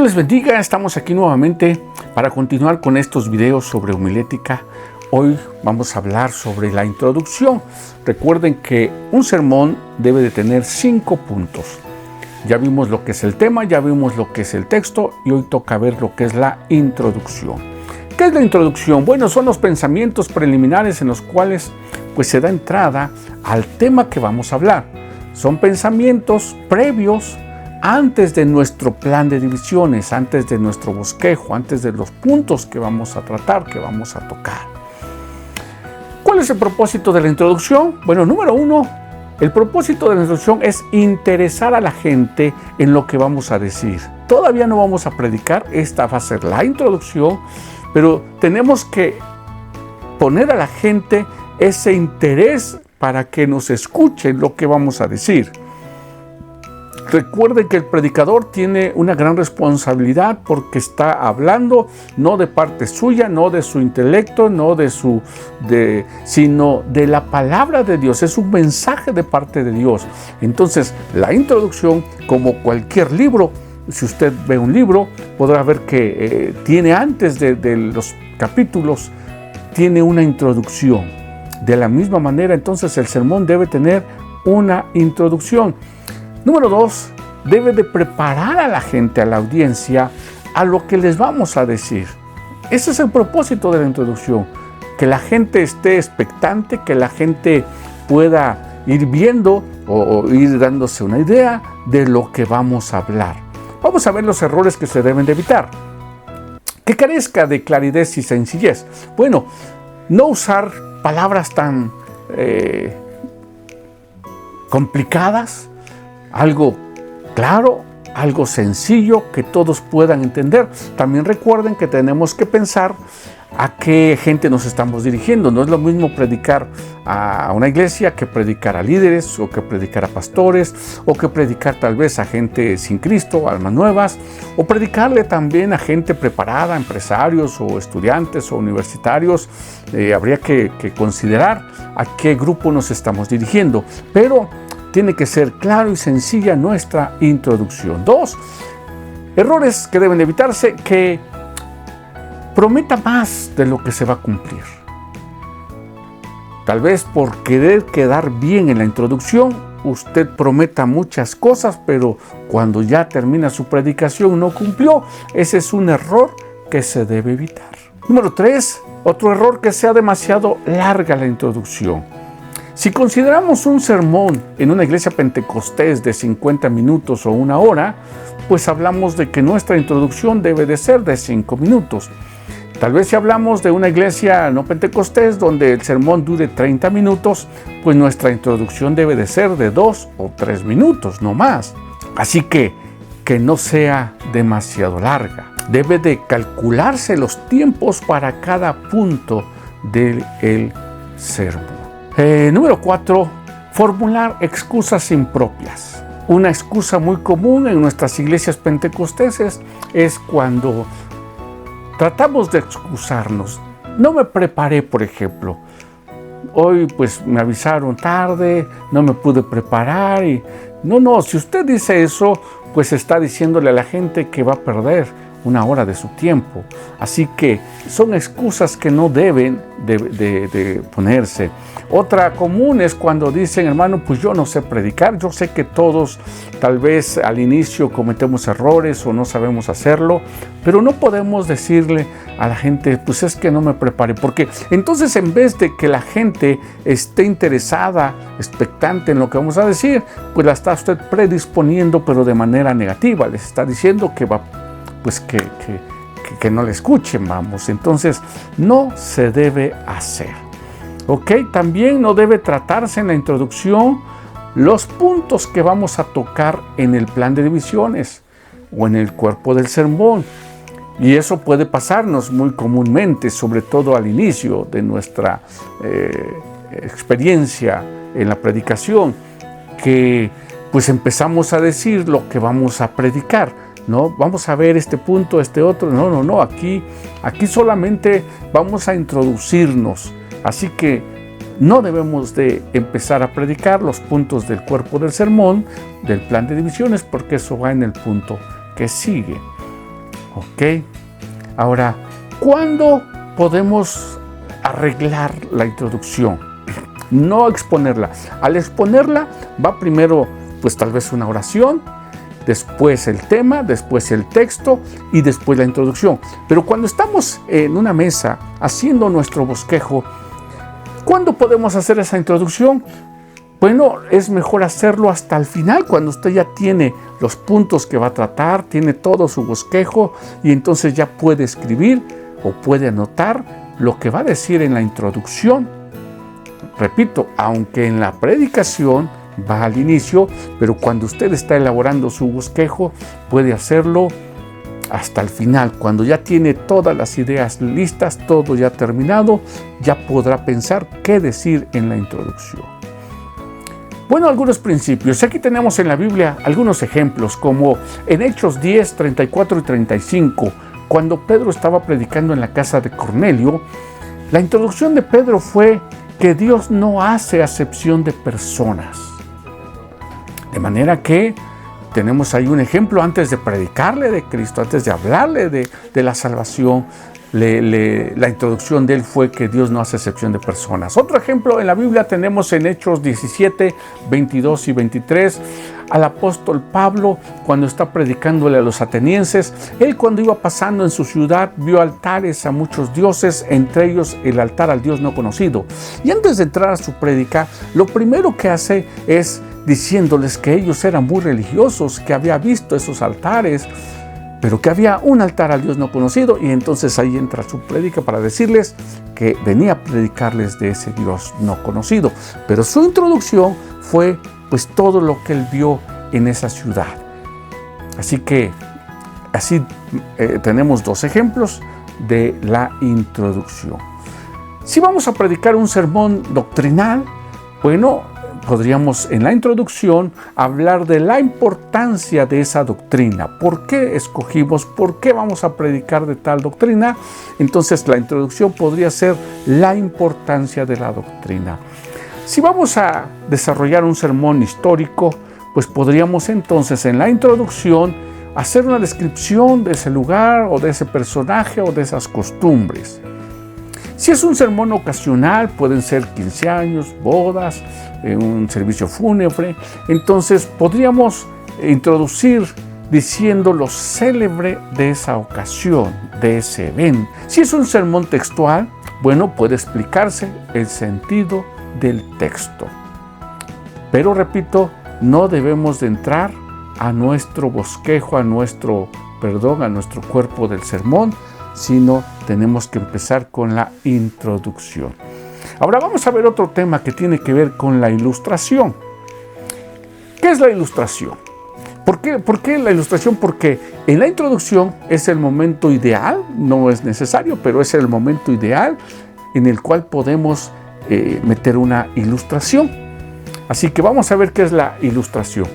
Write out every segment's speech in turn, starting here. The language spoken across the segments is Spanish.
les bendiga, estamos aquí nuevamente para continuar con estos videos sobre homilética. Hoy vamos a hablar sobre la introducción. Recuerden que un sermón debe de tener 5 puntos. Ya vimos lo que es el tema, ya vimos lo que es el texto y hoy toca ver lo que es la introducción. ¿Qué es la introducción? Bueno, son los pensamientos preliminares en los cuales pues se da entrada al tema que vamos a hablar. Son pensamientos previos antes de nuestro plan de divisiones, antes de nuestro bosquejo, antes de los puntos que vamos a tratar, que vamos a tocar. ¿Cuál es el propósito de la introducción? Bueno, número 1, el propósito de la introducción es interesar a la gente en lo que vamos a decir. Todavía no vamos a predicar, esta va a ser la introducción, pero tenemos que poner a la gente ese interés para que nos escuchen lo que vamos a decir. Recuerden que el predicador tiene una gran responsabilidad porque está hablando no de parte suya, no de su intelecto, sino de la palabra de Dios. Es un mensaje de parte de Dios. Entonces, la introducción, como cualquier libro, si usted ve un libro, podrá ver que tiene antes de los capítulos, tiene una introducción. De la misma manera, entonces, el sermón debe tener una introducción. Número 2, debe de preparar a la gente, a la audiencia, a lo que les vamos a decir. Ese es el propósito de la introducción, que la gente esté expectante, que la gente pueda ir viendo o ir dándose una idea de lo que vamos a hablar. Vamos a ver los errores que se deben de evitar. Que carezca de claridad y sencillez. Bueno, no usar palabras tan complicadas, algo claro, algo sencillo que todos puedan entender. También recuerden que tenemos que pensar a qué gente nos estamos dirigiendo. No es lo mismo predicar a una iglesia que predicar a líderes o que predicar a pastores o que predicar tal vez a gente sin Cristo, almas nuevas, o predicarle también a gente preparada, empresarios o estudiantes o universitarios. Habría que considerar a qué grupo nos estamos dirigiendo, pero tiene que ser claro y sencilla nuestra introducción. 2, errores que deben evitarse, que prometa más de lo que se va a cumplir. Tal vez por querer quedar bien en la introducción, usted prometa muchas cosas, pero cuando ya termina su predicación no cumplió. Ese es un error que se debe evitar. Número 3, otro error, que sea demasiado larga la introducción. Si consideramos un sermón en una iglesia pentecostés de 50 minutos o 1 hora, pues hablamos de que nuestra introducción debe de ser de 5 minutos. Tal vez si hablamos de una iglesia no pentecostés donde el sermón dure 30 minutos, pues nuestra introducción debe de ser de 2 o 3 minutos, no más. Así que no sea demasiado larga. Debe de calcularse los tiempos para cada punto del sermón. Número 4, formular excusas impropias. Una excusa muy común en nuestras iglesias pentecosteses es cuando tratamos de excusarnos. No me preparé, por ejemplo. Hoy pues me avisaron tarde, no me pude preparar y... No, si usted dice eso, pues está diciéndole a la gente que va a perder 1 hora de su tiempo. Así que son excusas que no deben de ponerse. Otra común es cuando dicen, hermano, pues yo no sé predicar. Yo sé que todos tal vez al inicio cometemos errores o no sabemos hacerlo, pero no podemos decirle a la gente, pues es que no me preparé, porque entonces en vez de que la gente esté interesada, expectante en lo que vamos a decir, pues la está usted predisponiendo, pero de manera negativa. Les está diciendo que va, pues que no le escuchen, vamos. Entonces no se debe hacer. ¿Ok? También no debe tratarse en la introducción los puntos que vamos a tocar en el plan de divisiones o en el cuerpo del sermón. Y eso puede pasarnos muy comúnmente, sobre todo al inicio de nuestra experiencia en la predicación, que pues empezamos a decir lo que vamos a predicar. No, vamos a ver este punto, este otro. No, aquí solamente vamos a introducirnos. Así que no debemos de empezar a predicar los puntos del cuerpo del sermón, del plan de divisiones, porque eso va en el punto que sigue. ¿Ok? Ahora, ¿cuándo podemos arreglar la introducción? No exponerla. Al exponerla va primero, pues tal vez una oración, después el tema, después el texto y después la introducción. Pero cuando estamos en una mesa haciendo nuestro bosquejo, ¿cuándo podemos hacer esa introducción? Bueno, es mejor hacerlo hasta el final, cuando usted ya tiene los puntos que va a tratar, tiene todo su bosquejo y entonces ya puede escribir o puede anotar lo que va a decir en la introducción. Repito, aunque en la predicación va al inicio, pero cuando usted está elaborando su bosquejo, puede hacerlo hasta el final. Cuando ya tiene todas las ideas listas, todo ya terminado, ya podrá pensar qué decir en la introducción. Bueno, algunos principios. Aquí tenemos en la Biblia algunos ejemplos, como en Hechos 10, 34 y 35, cuando Pedro estaba predicando en la casa de Cornelio. La introducción de Pedro fue que Dios no hace acepción de personas. De manera que tenemos ahí un ejemplo antes de predicarle de Cristo, antes de hablarle de la salvación. La introducción de él fue que Dios no hace excepción de personas. Otro ejemplo en la Biblia tenemos en Hechos 17, 22 y 23, al apóstol Pablo cuando está predicándole a los atenienses. Él, cuando iba pasando en su ciudad, vio altares a muchos dioses, entre ellos el altar al Dios no conocido. Y antes de entrar a su prédica, lo primero que hace es diciéndoles que ellos eran muy religiosos, que había visto esos altares, pero que había un altar al Dios no conocido, y entonces ahí entra su prédica para decirles que venía a predicarles de ese Dios no conocido. Pero su introducción fue pues todo lo que él vio en esa ciudad. Así que así tenemos dos ejemplos de la introducción. Si vamos a predicar un sermón doctrinal, bueno, podríamos en la introducción hablar de la importancia de esa doctrina. ¿Por qué escogimos? ¿Por qué vamos a predicar de tal doctrina? Entonces la introducción podría ser la importancia de la doctrina. Si vamos a desarrollar un sermón histórico, pues podríamos entonces en la introducción hacer una descripción de ese lugar o de ese personaje o de esas costumbres. Si es un sermón ocasional, pueden ser 15 años, bodas, un servicio fúnebre, entonces podríamos introducir diciendo lo célebre de esa ocasión, de ese evento. Si es un sermón textual, bueno, puede explicarse el sentido del texto. Pero repito, no debemos de entrar a nuestro bosquejo, a nuestro cuerpo del sermón, sino tenemos que empezar con la introducción. Ahora vamos a ver otro tema que tiene que ver con la ilustración. ¿Qué es la ilustración? ¿Por qué la ilustración? Porque en la introducción es el momento ideal, no es necesario, pero es el momento ideal en el cual podemos meter una ilustración. Así que vamos a ver qué es la ilustración.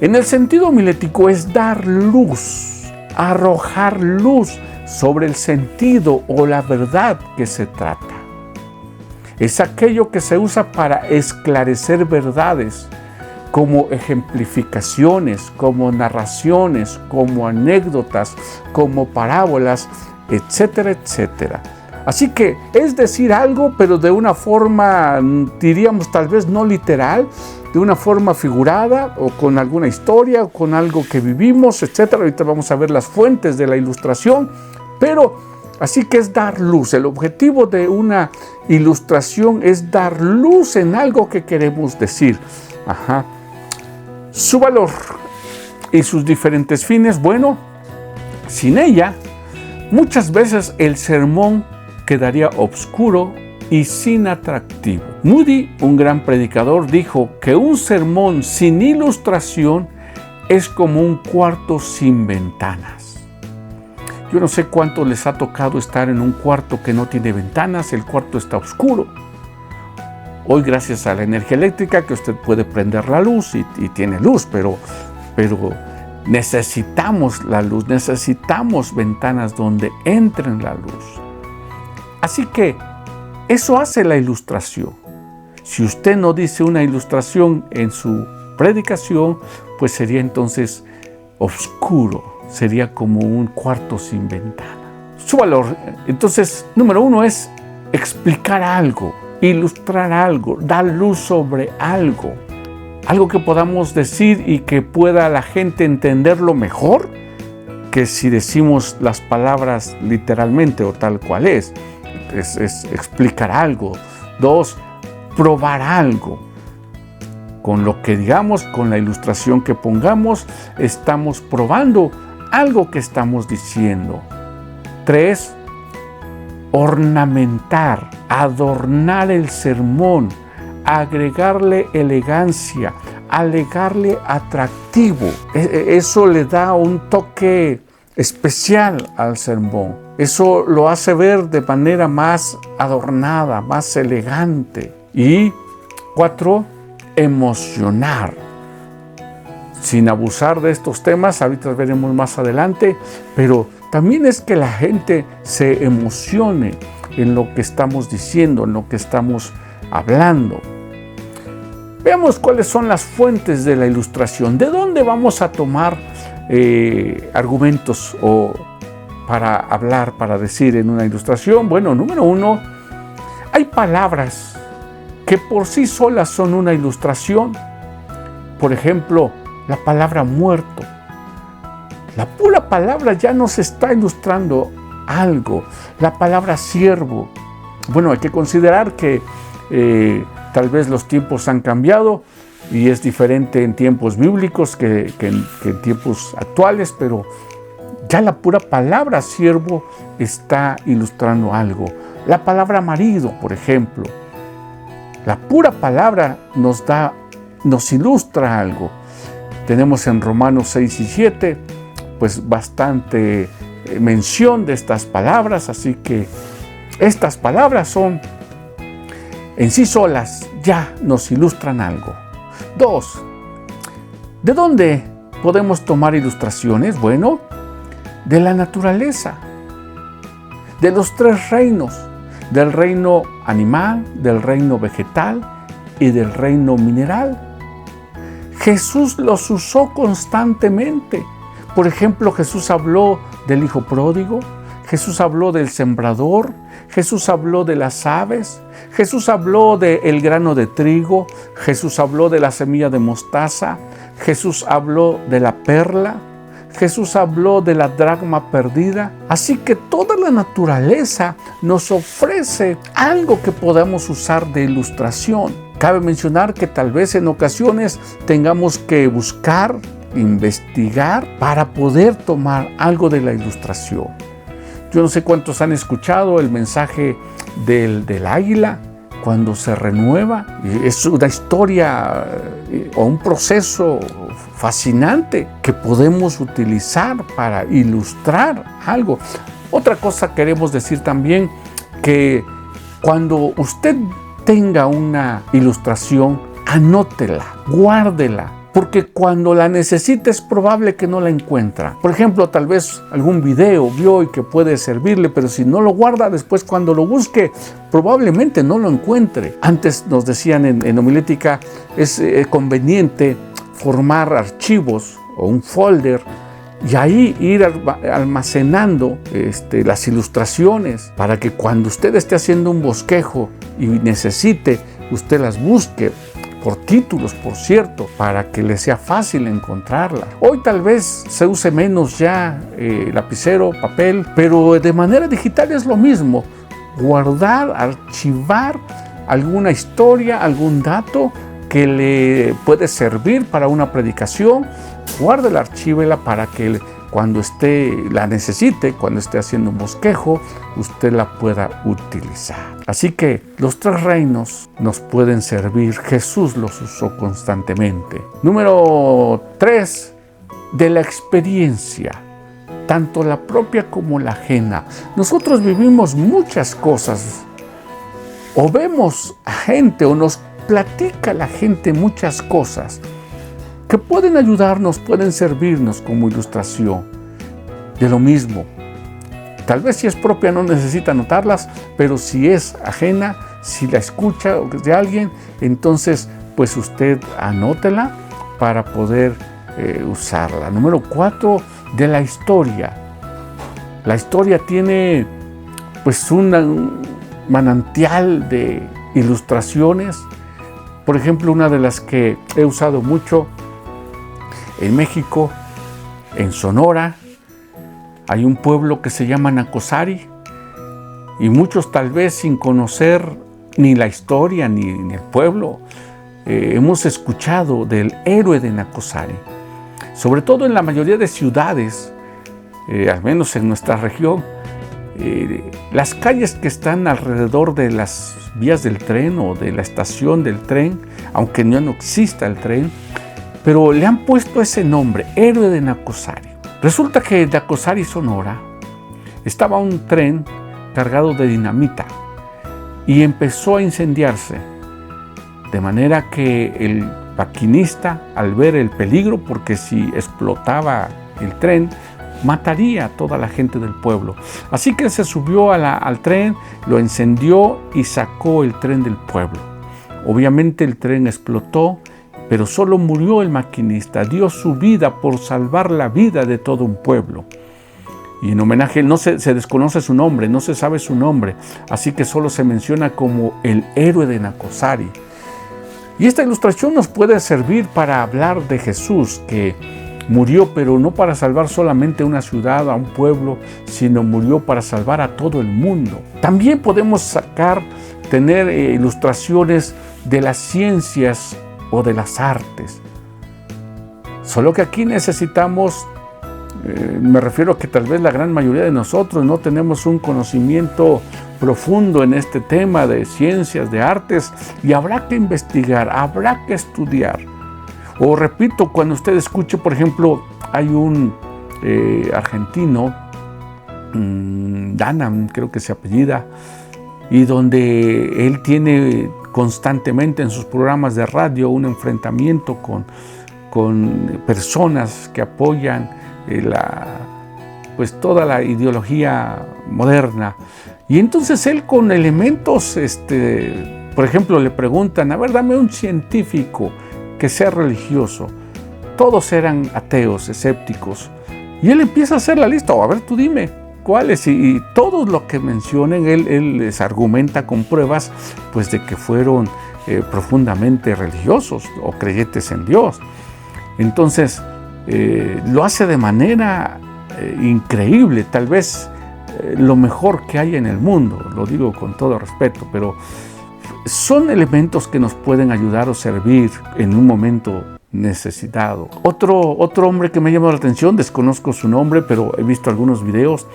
En el sentido homilético es dar luz, arrojar luz sobre el sentido o la verdad que se trata. Es aquello que se usa para esclarecer verdades, como ejemplificaciones, como narraciones, como anécdotas, como parábolas, etcétera, etcétera. Así que es decir algo, pero de una forma, diríamos tal vez no literal, de una forma figurada o con alguna historia o con algo que vivimos, etcétera. Ahorita vamos a ver las fuentes de la ilustración, pero así que es dar luz. El objetivo de una ilustración es dar luz en algo que queremos decir. Su valor y sus diferentes fines, bueno, sin ella, muchas veces el sermón quedaría oscuro y sin atractivo. Moody, un gran predicador, dijo que un sermón sin ilustración es como un cuarto sin ventanas. Yo no sé cuánto les ha tocado estar en un cuarto que no tiene ventanas, el cuarto está oscuro. Hoy, gracias a la energía eléctrica, que usted puede prender la luz y tiene luz, pero necesitamos la luz, necesitamos ventanas donde entren la luz. Así que eso hace la ilustración. Si usted no dice una ilustración en su predicación, pues sería entonces oscuro, sería como un cuarto sin ventana. Su valor, entonces, número 1 es explicar algo, ilustrar algo, dar luz sobre algo. Algo que podamos decir y que pueda la gente entenderlo mejor que si decimos las palabras literalmente o tal cual es explicar algo. 2, probar algo. Con lo que digamos, con la ilustración que pongamos, estamos probando algo que estamos diciendo. 3, ornamentar, adornar el sermón, agregarle elegancia, agregarle atractivo. Eso le da un toque especial al sermón. Eso lo hace ver de manera más adornada, más elegante. Y 4, emocionar. Sin abusar de estos temas, ahorita veremos más adelante, pero también es que la gente se emocione en lo que estamos diciendo, en lo que estamos hablando. Veamos cuáles son las fuentes de la ilustración. ¿De dónde vamos a tomar argumentos o para hablar, para decir en una ilustración? Bueno, número 1, hay palabras que por sí solas son una ilustración. Por ejemplo, la palabra muerto. La pura palabra ya nos está ilustrando algo. La palabra siervo. Bueno, hay que considerar que tal vez los tiempos han cambiado y es diferente en tiempos bíblicos que en tiempos actuales, pero ya la pura palabra siervo está ilustrando algo. La palabra marido, por ejemplo. La pura palabra nos ilustra algo. Tenemos en Romanos 6 y 7, pues bastante mención de estas palabras, así que estas palabras son en sí solas, ya nos ilustran algo. 2, ¿de dónde podemos tomar ilustraciones? Bueno, de la naturaleza, de los 3 reinos, del reino animal, del reino vegetal y del reino mineral. Jesús los usó constantemente. Por ejemplo, Jesús habló del hijo pródigo, Jesús habló del sembrador, Jesús habló de las aves, Jesús habló del grano de trigo, Jesús habló de la semilla de mostaza, Jesús habló de la perla, Jesús habló de la dracma perdida. Así que toda la naturaleza nos ofrece algo que podamos usar de ilustración. Cabe mencionar que tal vez en ocasiones tengamos que buscar, investigar para poder tomar algo de la ilustración. Yo no sé cuántos han escuchado el mensaje del águila cuando se renueva. Es una historia o un proceso fascinante que podemos utilizar para ilustrar algo. Otra cosa queremos decir también, que cuando usted tenga una ilustración, anótela, guárdela, porque cuando la necesite es probable que no la encuentre. Por ejemplo, tal vez algún video vio y que puede servirle, pero si no lo guarda, después cuando lo busque, probablemente no lo encuentre. Antes nos decían en homilética, es conveniente formar archivos o un folder y ahí ir almacenando las ilustraciones para que cuando usted esté haciendo un bosquejo y necesite, usted las busque por títulos, por cierto, para que le sea fácil encontrarla. Hoy tal vez se use menos ya lapicero, papel, pero de manera digital es lo mismo. Guardar, archivar alguna historia, algún dato que le puede servir para una predicación, guárdela, archívela para que cuando la necesite, cuando esté haciendo un bosquejo, usted la pueda utilizar. Así que los 3 reinos nos pueden servir. Jesús los usó constantemente. Número 3, de la experiencia, tanto la propia como la ajena. Nosotros vivimos muchas cosas, o vemos a gente, o nos platica la gente muchas cosas que pueden ayudarnos, pueden servirnos como ilustración. De lo mismo, tal vez si es propia no necesita anotarlas, pero si es ajena, si la escucha de alguien, entonces pues usted anótela para poder usarla. Número 4, de la historia. La historia tiene pues un manantial de ilustraciones. Por ejemplo, una de las que he usado mucho en México, en Sonora, hay un pueblo que se llama Nacozari, y muchos tal vez sin conocer ni la historia ni el pueblo, hemos escuchado del héroe de Nacozari. Sobre todo en la mayoría de ciudades, al menos en nuestra región, las calles que están alrededor de las vías del tren o de la estación del tren, aunque no exista el tren, pero le han puesto ese nombre, héroe de Nacozari. Resulta que en Nacozari, Sonora, estaba un tren cargado de dinamita y empezó a incendiarse, de manera que el maquinista, al ver el peligro, porque si explotaba el tren, mataría a toda la gente del pueblo. Así que se subió al tren, lo encendió y sacó el tren del pueblo. Obviamente el tren explotó, pero solo murió el maquinista, dio su vida por salvar la vida de todo un pueblo. Y en homenaje, se desconoce su nombre, no se sabe su nombre, así que solo se menciona como el héroe de Nacozari. Y esta ilustración nos puede servir para hablar de Jesús, que murió, pero no para salvar solamente una ciudad, a un pueblo, sino murió para salvar a todo el mundo. También podemos tener ilustraciones de las ciencias o de las artes. Solo que aquí necesitamos, me refiero a que tal vez la gran mayoría de nosotros no tenemos un conocimiento profundo en este tema de ciencias, de artes, y habrá que investigar, habrá que estudiar. O repito, cuando usted escuche, por ejemplo, hay un argentino, Danam, creo que se apellida, y donde él tiene constantemente en sus programas de radio un enfrentamiento con personas que apoyan pues toda la ideología moderna. Y entonces él con elementos, por ejemplo, le preguntan, a ver, dame un científico que sea religioso. Todos eran ateos, escépticos. Y él empieza a hacer la lista, o a ver, tú dime cuáles. Y todos los que mencionen, él les argumenta con pruebas, pues de que fueron profundamente religiosos o creyentes en Dios. Entonces, lo hace de manera increíble, tal vez lo mejor que hay en el mundo, lo digo con todo respeto, pero son elementos que nos pueden ayudar o servir en un momento necesitado. Otro hombre que me ha llamado la atención, desconozco su nombre, pero he visto algunos videos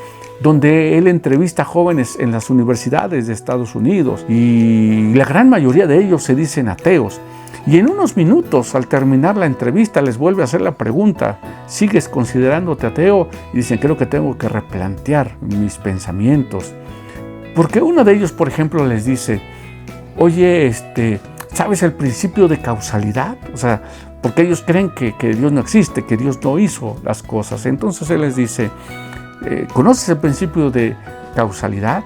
donde él entrevista a jóvenes en las universidades de Estados Unidos y la gran mayoría de ellos se dicen ateos. Y en unos minutos, al terminar la entrevista, les vuelve a hacer la pregunta, ¿sigues considerándote ateo? Y dicen, creo que tengo que replantear mis pensamientos. Porque uno de ellos, por ejemplo, les dice, oye, ¿sabes el principio de causalidad? O sea, porque ellos creen que Dios no existe, que Dios no hizo las cosas. Entonces él les dice, ¿conoces el principio de causalidad?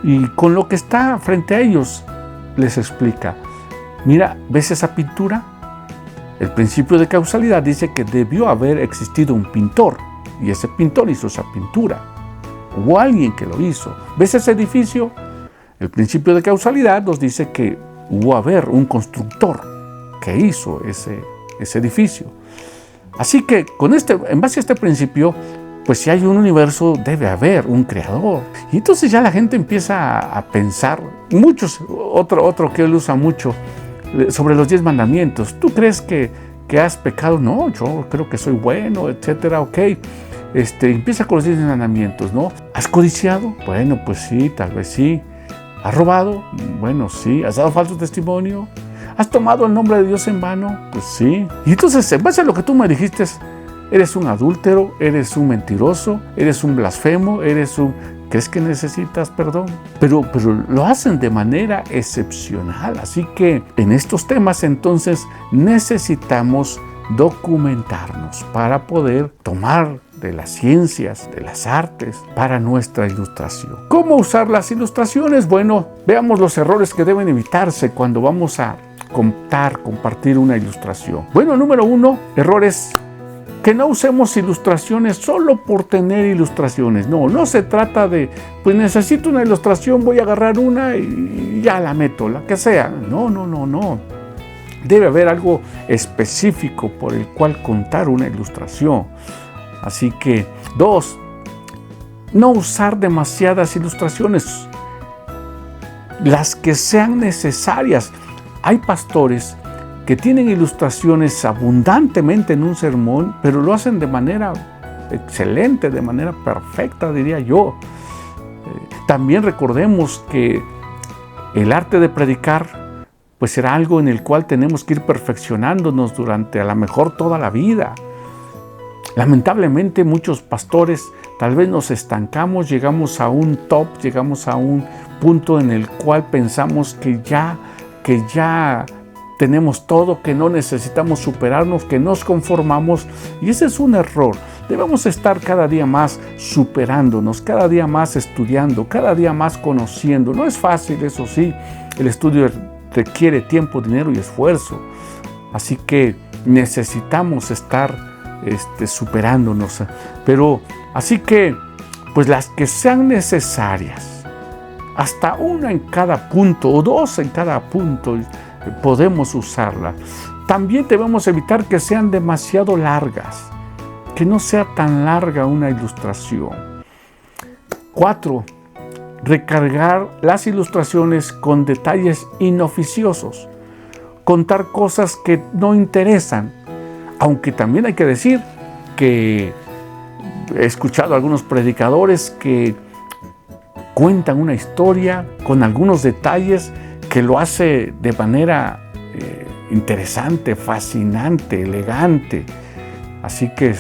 Y con lo que está frente a ellos, les explica, mira, ¿ves esa pintura? El principio de causalidad dice que debió haber existido un pintor, y ese pintor hizo esa pintura. Hubo alguien que lo hizo. ¿Ves ese edificio? El principio de causalidad nos dice que hubo un constructor que hizo ese edificio. Así que en base a este principio, pues si hay un universo, debe haber un creador. Y entonces ya la gente empieza a pensar, otro que él usa mucho, sobre los 10 mandamientos. ¿Tú crees que has pecado? No, yo creo que soy bueno, etcétera, ok. Empieza con los 10 mandamientos, ¿no? ¿Has codiciado? Bueno, pues sí, tal vez sí. ¿Has robado? Bueno, sí. ¿Has dado falso testimonio? ¿Has tomado el nombre de Dios en vano? Pues sí. Y entonces, en base a lo que tú me dijiste, eres un adúltero, eres un mentiroso, eres un blasfemo, ¿crees que necesitas perdón? Pero lo hacen de manera excepcional. Así que en estos temas, entonces, necesitamos documentarnos para poder tomar de las ciencias, de las artes, para nuestra ilustración. ¿Cómo usar las ilustraciones? Bueno, veamos los errores que deben evitarse cuando vamos a compartir una ilustración. Bueno, número 1, errores Que no usemos ilustraciones solo por tener ilustraciones. No, no se trata de, pues necesito una ilustración, voy a agarrar una y ya la meto, la que sea. No, no, no, no. Debe haber algo específico por el cual contar una ilustración. Así que, 2, no usar demasiadas ilustraciones, las que sean necesarias. Hay pastores que tienen ilustraciones abundantemente en un sermón, pero lo hacen de manera excelente, de manera perfecta, diría yo. También recordemos que el arte de predicar, pues será algo en el cual tenemos que ir perfeccionándonos durante a lo mejor toda la vida. Lamentablemente muchos pastores tal vez nos estancamos, llegamos a un top, llegamos a un punto en el cual pensamos que ya tenemos todo, que no necesitamos superarnos, que nos conformamos, y ese es un error. Debemos estar cada día más superándonos, cada día más estudiando, cada día más conociendo. No es fácil, eso sí, el estudio requiere tiempo, dinero y esfuerzo, así que necesitamos estar superándonos, pero así que pues las que sean necesarias, hasta una en cada punto o 2 en cada punto, podemos usarla. También debemos evitar que sean demasiado largas, que no sea tan larga una ilustración. 4, recargar las ilustraciones con detalles inoficiosos, contar cosas que no interesan, aunque también hay que decir que he escuchado a algunos predicadores que cuentan una historia con algunos detalles que lo hace de manera interesante, fascinante, elegante. Así que,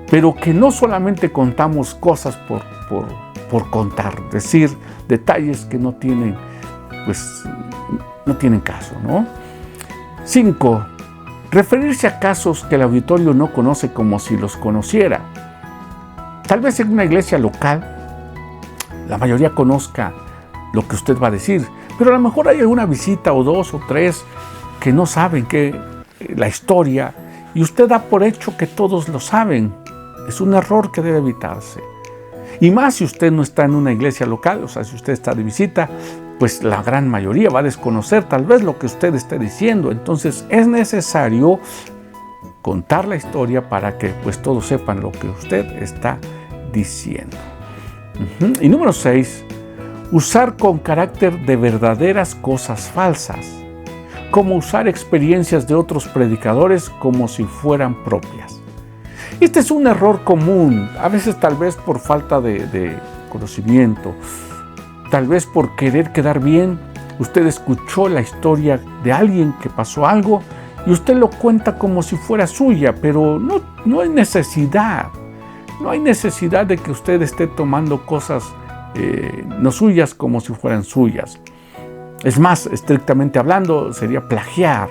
pero que no solamente contamos cosas por contar, decir detalles que no tienen, pues, no tienen caso, ¿no? 5, referirse a casos que el auditorio no conoce como si los conociera. Tal vez en una iglesia local la mayoría conozca lo que usted va a decir, pero a lo mejor hay alguna visita o 2 o 3 que no saben la historia, y usted da por hecho que todos lo saben. Es un error que debe evitarse. Y más si usted no está en una iglesia local, o sea, si usted está de visita, pues la gran mayoría va a desconocer tal vez lo que usted esté diciendo. Entonces es necesario contar la historia para que pues todos sepan lo que usted está diciendo. Y número 6, usar con carácter de verdaderas cosas falsas, como usar experiencias de otros predicadores como si fueran propias. Este es un error común, a veces tal vez por falta de conocimiento, tal vez por querer quedar bien. Usted escuchó la historia de alguien que pasó algo y usted lo cuenta como si fuera suya, pero no hay necesidad. No hay necesidad de que usted esté tomando cosas no suyas como si fueran suyas. Es más, estrictamente hablando, sería plagiar.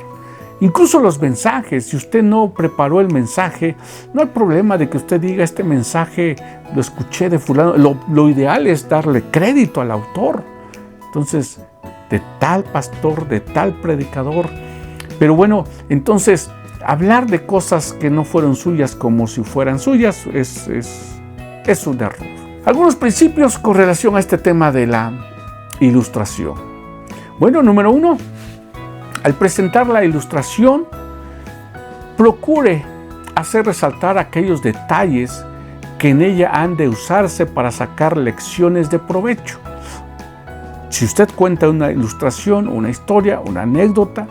Incluso los mensajes, si usted no preparó el mensaje, no hay problema de que usted diga: este mensaje lo escuché de fulano. Lo ideal es darle crédito al autor. Entonces, de tal pastor, de tal predicador. Pero bueno, entonces, hablar de cosas que no fueron suyas como si fueran suyas es un error. Algunos principios con relación a este tema de la ilustración. Bueno, número 1, al presentar la ilustración, procure hacer resaltar aquellos detalles que en ella han de usarse para sacar lecciones de provecho. Si usted cuenta una ilustración, una historia, una anécdota,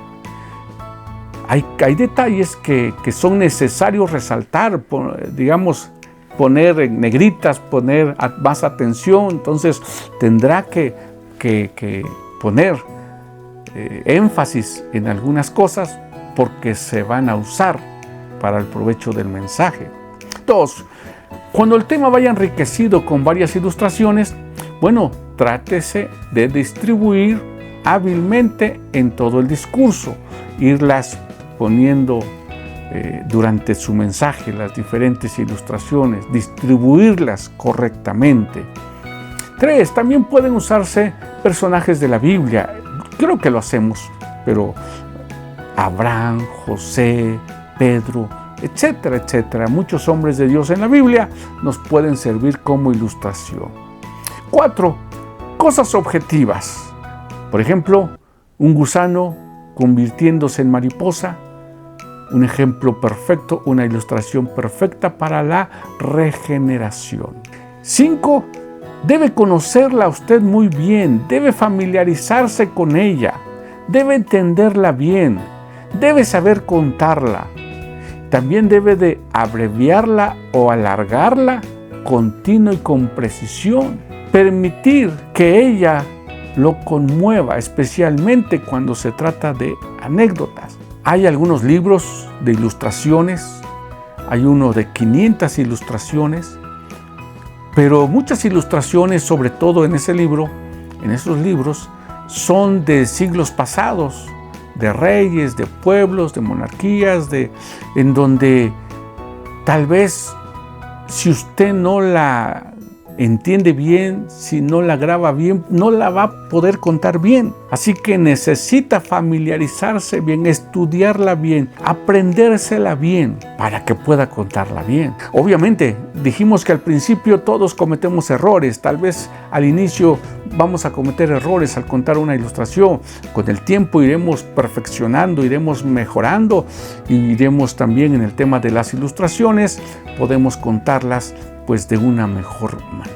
hay detalles que son necesarios resaltar, digamos, poner en negritas, poner más atención. Entonces tendrá que poner énfasis en algunas cosas porque se van a usar para el provecho del mensaje. 2, cuando el tema vaya enriquecido con varias ilustraciones, bueno, trátese de distribuir hábilmente en todo el discurso, irlas poniendo durante su mensaje, las diferentes ilustraciones, distribuirlas correctamente. 3, también pueden usarse personajes de la Biblia. Creo que lo hacemos, pero Abraham, José, Pedro, etcétera, etcétera. Muchos hombres de Dios en la Biblia nos pueden servir como ilustración. 4. Cosas objetivas. Por ejemplo, un gusano convirtiéndose en mariposa. Un ejemplo perfecto, una ilustración perfecta para la regeneración. 5. Debe conocerla usted muy bien, debe familiarizarse con ella, debe entenderla bien, debe saber contarla. También debe de abreviarla o alargarla continuo y con precisión. Permitir que ella lo conmueva, especialmente cuando se trata de anécdotas. Hay algunos libros de ilustraciones, hay uno de 500 ilustraciones, pero muchas ilustraciones, sobre todo en ese libro, en esos libros, son de siglos pasados, de reyes, de pueblos, de monarquías, en donde tal vez si usted no la entiende bien, si no la graba bien, no la va a poder contar bien. Así que necesita familiarizarse bien, estudiarla bien, aprendérsela bien para que pueda contarla bien. Obviamente, dijimos que al principio todos cometemos errores. Tal vez al inicio vamos a cometer errores al contar una ilustración. Con el tiempo iremos perfeccionando, iremos mejorando y iremos también en el tema de las ilustraciones, podemos contarlas pues de una mejor manera.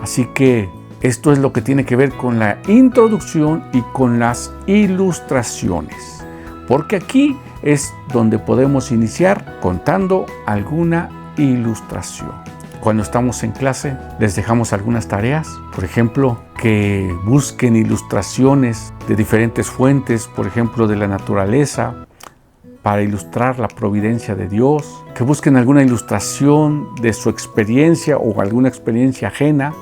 Así que esto es lo que tiene que ver con la introducción y con las ilustraciones, porque aquí es donde podemos iniciar contando alguna ilustración. Cuando estamos en clase les dejamos algunas tareas, por ejemplo, que busquen ilustraciones de diferentes fuentes, por ejemplo, de la naturaleza, para ilustrar la providencia de Dios, que busquen alguna ilustración de su experiencia o alguna experiencia ajena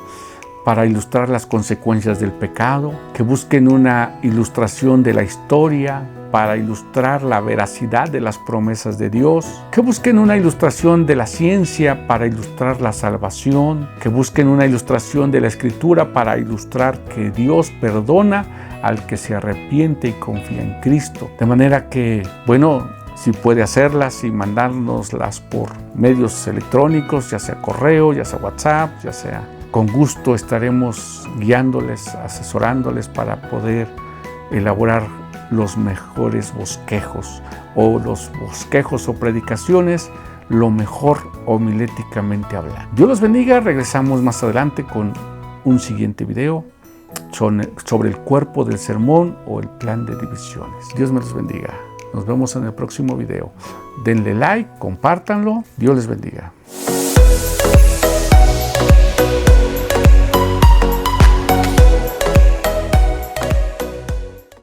para ilustrar las consecuencias del pecado, que busquen una ilustración de la historia para ilustrar la veracidad de las promesas de Dios, que busquen una ilustración de la ciencia para ilustrar la salvación, que busquen una ilustración de la Escritura para ilustrar que Dios perdona al que se arrepiente y confía en Cristo. De manera que, bueno, si puede hacerlas y mandárnoslas por medios electrónicos, ya sea correo, ya sea WhatsApp, ya sea, con gusto estaremos guiándoles, asesorándoles para poder elaborar los mejores bosquejos o predicaciones, lo mejor homiléticamente hablando. Dios los bendiga. Regresamos más adelante con un siguiente video sobre el cuerpo del sermón o el plan de divisiones. Dios me los bendiga. Nos vemos en el próximo video. Denle like, compártanlo. Dios les bendiga.